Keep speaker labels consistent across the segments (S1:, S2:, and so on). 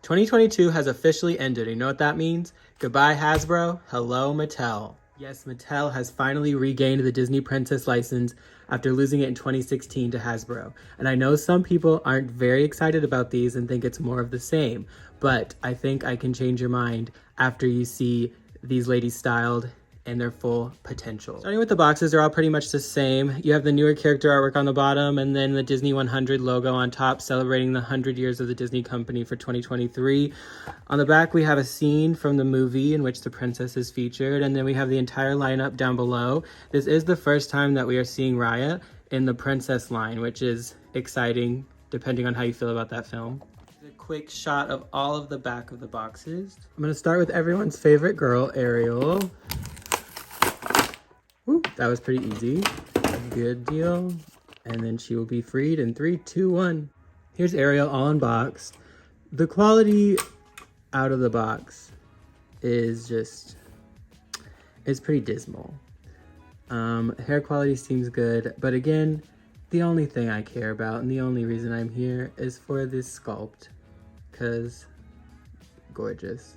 S1: 2022 has officially ended. You know what that means? Goodbye, Hasbro. Hello, Mattel. Yes, Mattel has finally regained the Disney Princess license after losing it in 2016 to Hasbro. And I know some people aren't very excited about these and think it's more of the same, but I think I can change your mind after you see these ladies styled and their full potential. Starting with the boxes, they're all pretty much the same. You have the newer character artwork on the bottom and then the Disney 100 logo on top, celebrating the 100 years of the Disney company for 2023. On the back, we have a scene from the movie in which the princess is featured, and then we have the entire lineup down below. This is the first time that we are seeing Raya in the princess line, which is exciting, depending on how you feel about that film. A quick shot of all of the back of the boxes. I'm gonna start with everyone's favorite girl, Ariel. Woo, that was pretty easy. Good deal. And then she will be freed in 3, 2, 1. Here's Ariel all unboxed. The quality out of the box is pretty dismal. Hair quality seems good, but again, the only thing I care about and the only reason I'm here is for this sculpt, because gorgeous.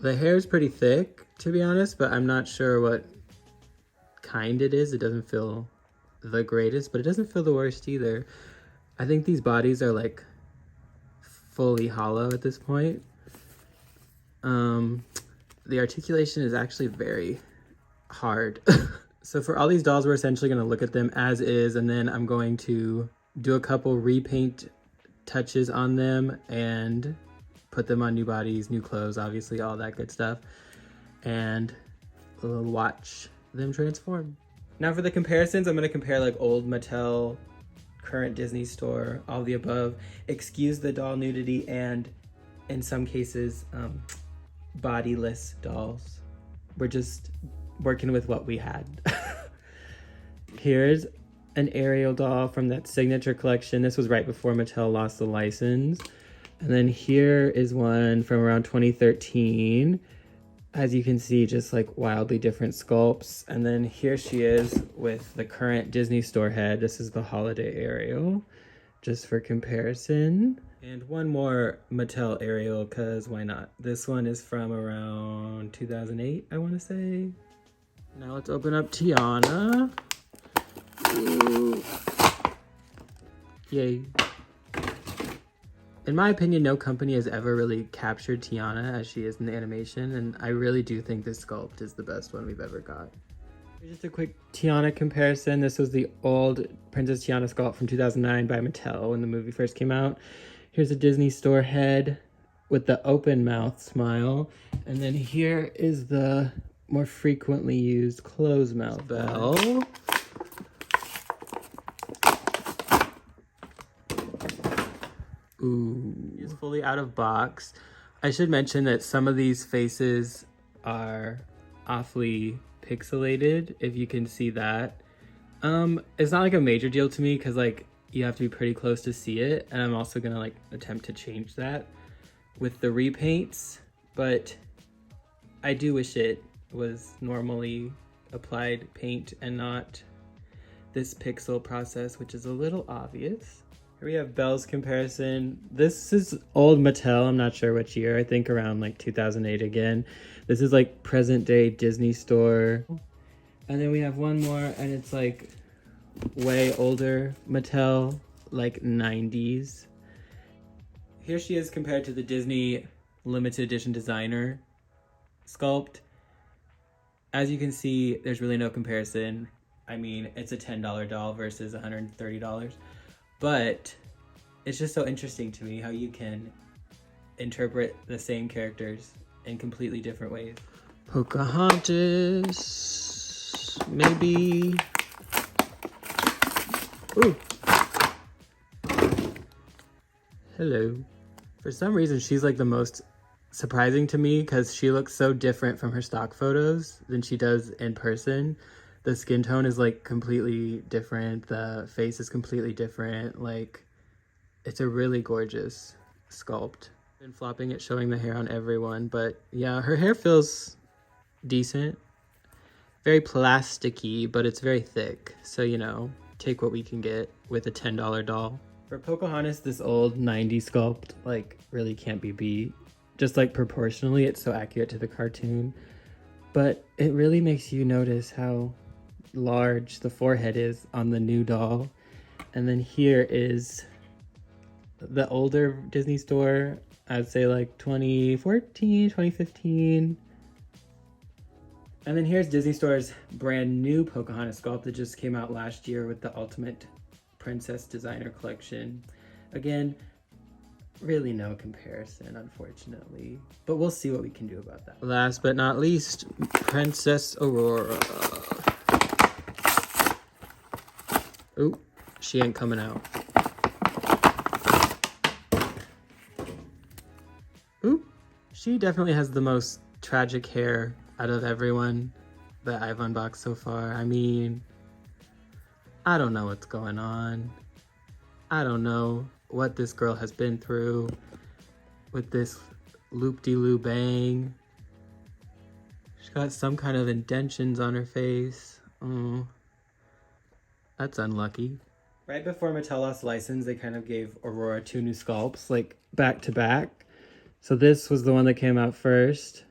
S1: The hair is pretty thick, to be honest, but I'm not sure what kind it is. It doesn't feel the greatest, but it doesn't feel the worst either. I think these bodies are like fully hollow at this point. The articulation is actually very hard. So for all these dolls, we're essentially going to look at them as is, and then I'm going to do a couple repaint touches on them and put them on new bodies, new clothes, obviously all that good stuff, and watch them transform. Now for the comparisons, I'm going to compare like old Mattel, current Disney store, all the above. Excuse the doll nudity and in some cases bodiless dolls. We're just working with what we had. Here's an Ariel doll from that signature collection. This was right before Mattel lost the license. And then here is one from around 2013. As you can see, just like wildly different sculpts. And then here she is with the current Disney store head. This is the holiday Ariel, just for comparison. And one more Mattel Ariel, because why not? This one is from around 2008, I want to say. Now let's open up Tiana. Ooh. Yay. In my opinion, no company has ever really captured Tiana as she is in the animation, and I really do think this sculpt is the best one we've ever got. Here's just a quick Tiana comparison. This was the old Princess Tiana sculpt from 2009 by Mattel when the movie first came out. Here's a Disney store head with the open mouth smile, and then here is the more frequently used closed mouth Belle. Ooh. It's fully out of box. I should mention that some of these faces are awfully pixelated, if you can see that. It's not like a major deal to me because like you have to be pretty close to see it, and I'm also gonna like attempt to change that with the repaints, but I do wish it was normally applied paint and not this pixel process, which is a little obvious. Here we have Belle's comparison. This is old Mattel, I'm not sure which year, I think around like 2008 again. This is like present day Disney store. And then we have one more and it's like way older Mattel, like 90s. Here she is compared to the Disney limited edition designer sculpt. As you can see, there's really no comparison. I mean, it's a $10 doll versus $130. But it's just so interesting to me how you can interpret the same characters in completely different ways. Pocahontas, maybe. Ooh. Hello. For some reason, she's like the most surprising to me because she looks so different from her stock photos than she does in person. The skin tone is like completely different. The face is completely different. Like, it's a really gorgeous sculpt. Been flopping it, showing the hair on everyone, but yeah, her hair feels decent. Very plasticky, but it's very thick. So, you know, take what we can get with a $10 doll. For Pocahontas, this old 90s sculpt like really can't be beat. Just like proportionally, it's so accurate to the cartoon. But it really makes you notice how large the forehead is on the new doll. And then here is the older Disney store, I'd say like 2014, 2015. And then here's Disney Store's brand new Pocahontas sculpt that just came out last year with the Ultimate Princess Designer Collection. Again, really no comparison, unfortunately, but we'll see what we can do about that. Last but not least, Princess Aurora. Ooh, she ain't coming out. Ooh, she definitely has the most tragic hair out of everyone that I've unboxed so far. I mean, I don't know what's going on. I don't know what this girl has been through with this loop-de-loo bang. She's got some kind of indentions on her face. Oh, that's unlucky. Right before Mattel lost license, they kind of gave Aurora 2 new sculpts, like back to back. So this was the one that came out first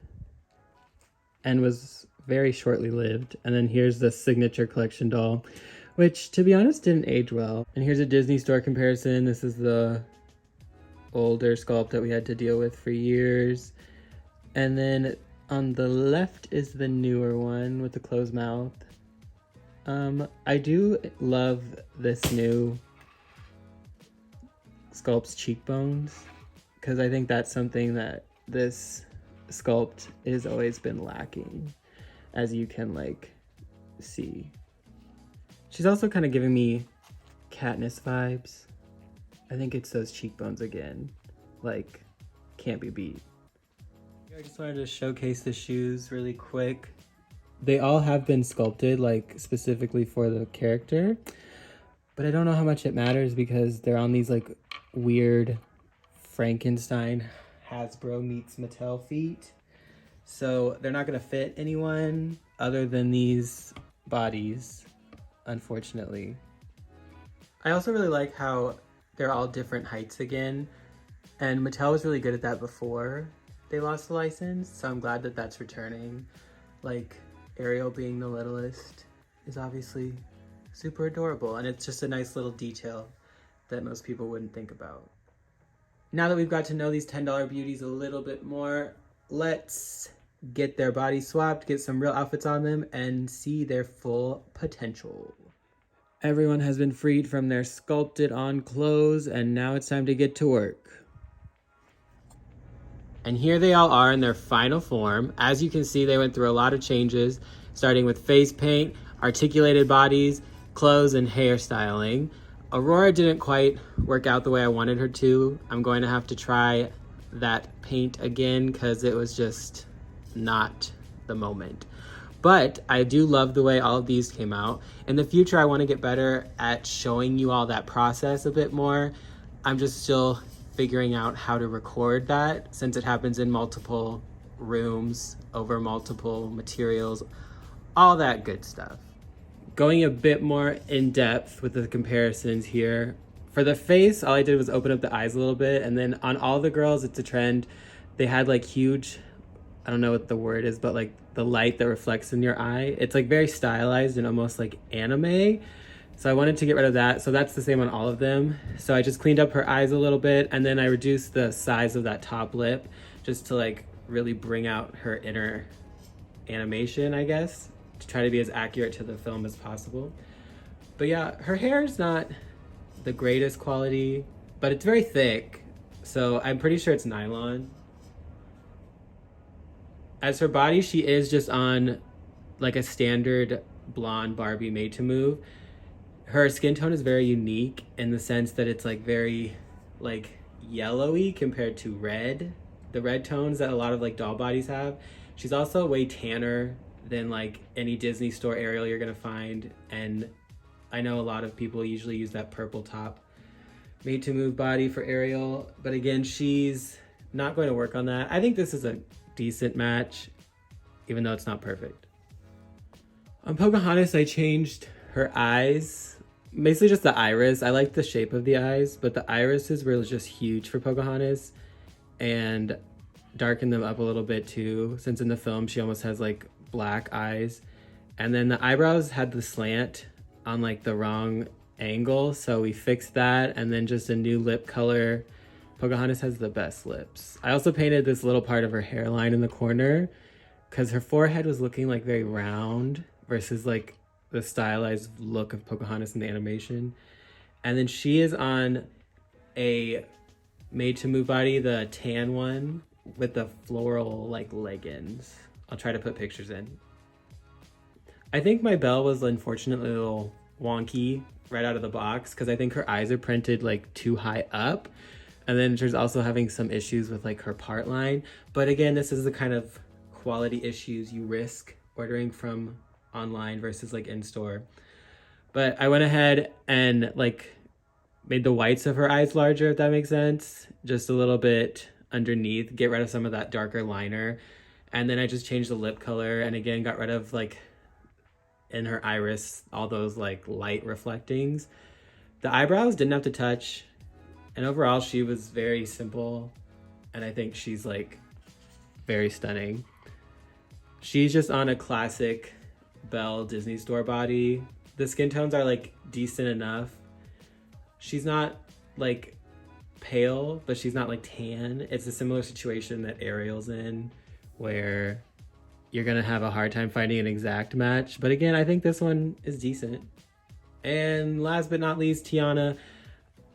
S1: and was very shortly lived. And then here's the signature collection doll, which to be honest didn't age well. And here's a Disney Store comparison. This is the older sculpt that we had to deal with for years. And then on the left is the newer one with the closed mouth. I do love this new sculpt's cheekbones, because I think that's something that this sculpt has always been lacking, as you can like see. She's also kind of giving me Katniss vibes. I think it's those cheekbones again, like can't be beat. I just wanted to showcase the shoes really quick. They all have been sculpted like specifically for the character, but I don't know how much it matters because they're on these like weird Frankenstein Hasbro meets Mattel feet. So they're not gonna fit anyone other than these bodies, unfortunately. I also really like how they're all different heights again, and Mattel was really good at that before they lost the license, so I'm glad that that's returning. Like Ariel being the littlest is obviously super adorable, and it's just a nice little detail that most people wouldn't think about. Now that we've got to know these $10 beauties a little bit more, let's get their bodies swapped, get some real outfits on them, and see their full potential. Everyone has been freed from their sculpted on clothes, and now it's time to get to work. And here they all are in their final form. As you can see, they went through a lot of changes, starting with face paint, articulated bodies, clothes, and hairstyling. Aurora didn't quite work out the way I wanted her to. I'm going to have to try that paint again because it was just not the moment. But I do love the way all of these came out. In the future, I want to get better at showing you all that process a bit more. I'm just still figuring out how to record that since it happens in multiple rooms over multiple materials, all that good stuff. Going a bit more in depth with the comparisons here. For the face, all I did was open up the eyes a little bit, and then on all the girls, it's a trend. They had like huge, I don't know what the word is, but like the light that reflects in your eye. It's like very stylized and almost like anime. So I wanted to get rid of that. So that's the same on all of them. So I just cleaned up her eyes a little bit, and then I reduced the size of that top lip just to like really bring out her inner animation, I guess, to try to be as accurate to the film as possible. But yeah, her hair is not the greatest quality, but it's very thick. So I'm pretty sure it's nylon. As her body, she is just on like a standard blonde Barbie made to move. Her skin tone is very unique in the sense that it's like very like yellowy compared to red, the red tones that a lot of like doll bodies have. She's also way tanner than like any Disney Store Ariel you're gonna find. And I know a lot of people usually use that purple top made to move body for Ariel, but again, she's not going to work on that. I think this is a decent match, even though it's not perfect. On Pocahontas, I changed her eyes basically just the iris. I like the shape of the eyes, but the irises were just huge for Pocahontas, and darkened them up a little bit too, since in the film she almost has like black eyes. And then the eyebrows had the slant on like the wrong angle, so we fixed that, and then just a new lip color. Pocahontas has the best lips. I also painted this little part of her hairline in the corner because her forehead was looking like very round versus like the stylized look of Pocahontas in the animation. And then she is on a made to move body, the tan one with the floral like leggings. I'll try to put pictures in. I think my bell was unfortunately a little wonky right out of the box because I think her eyes are printed like too high up. And then she's also having some issues with like her part line. But again, this is the kind of quality issues you risk ordering from online versus like in store. But I went ahead and like made the whites of her eyes larger, if that makes sense. Just a little bit underneath, get rid of some of that darker liner. And then I just changed the lip color and again got rid of like in her iris all those like light reflectings. The eyebrows didn't have to touch, and overall she was very simple, and I think she's like very stunning. She's just on a classic Belle Disney store body. The skin tones are like decent enough. She's not like pale, but she's not like tan. It's a similar situation that Ariel's in, where you're gonna have a hard time finding an exact match. But again, I think this one is decent. And last but not least, Tiana.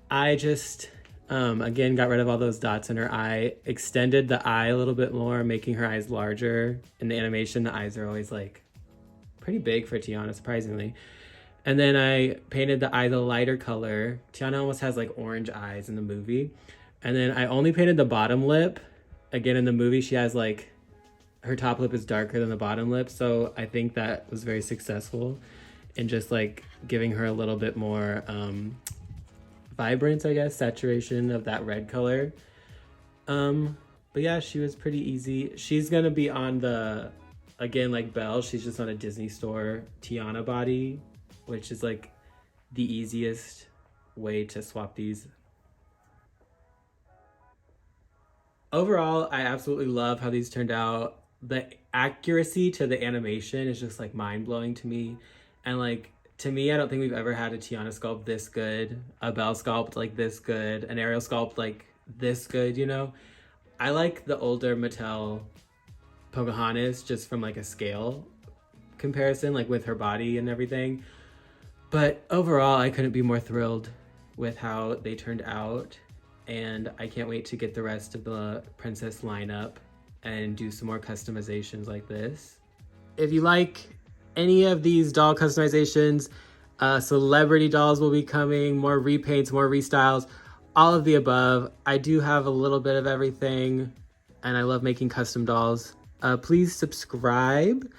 S1: I just, again, got rid of all those dots in her eye, extended the eye a little bit more, making her eyes larger. In the animation, the eyes are always like pretty big for Tiana, surprisingly. And then I painted the eye the lighter color. Tiana almost has like orange eyes in the movie. And then I only painted the bottom lip. Again, in the movie, she has like, her top lip is darker than the bottom lip. So I think that was very successful in just like giving her a little bit more vibrance, I guess, saturation of that red color. But yeah, she was pretty easy. She's gonna be on the, again, like Belle, she's just on a Disney store Tiana body, which is like the easiest way to swap these. Overall, I absolutely love how these turned out. The accuracy to the animation is just like mind-blowing to me. And like, to me, I don't think we've ever had a Tiana sculpt this good, a Belle sculpt like this good, an Ariel sculpt like this good, you know? I like the older Mattel Pocahontas just from like a scale comparison, like with her body and everything. But overall, I couldn't be more thrilled with how they turned out. And I can't wait to get the rest of the princess lineup and do some more customizations like this. If you like any of these doll customizations, celebrity dolls will be coming, more repaints, more restyles, all of the above. I do have a little bit of everything, and I love making custom dolls. Please subscribe.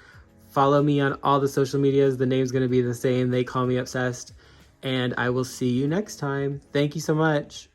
S1: Follow me on all the social medias. The name's gonna be the same. They Call Me Obsessed. And I will see you next time. Thank you so much.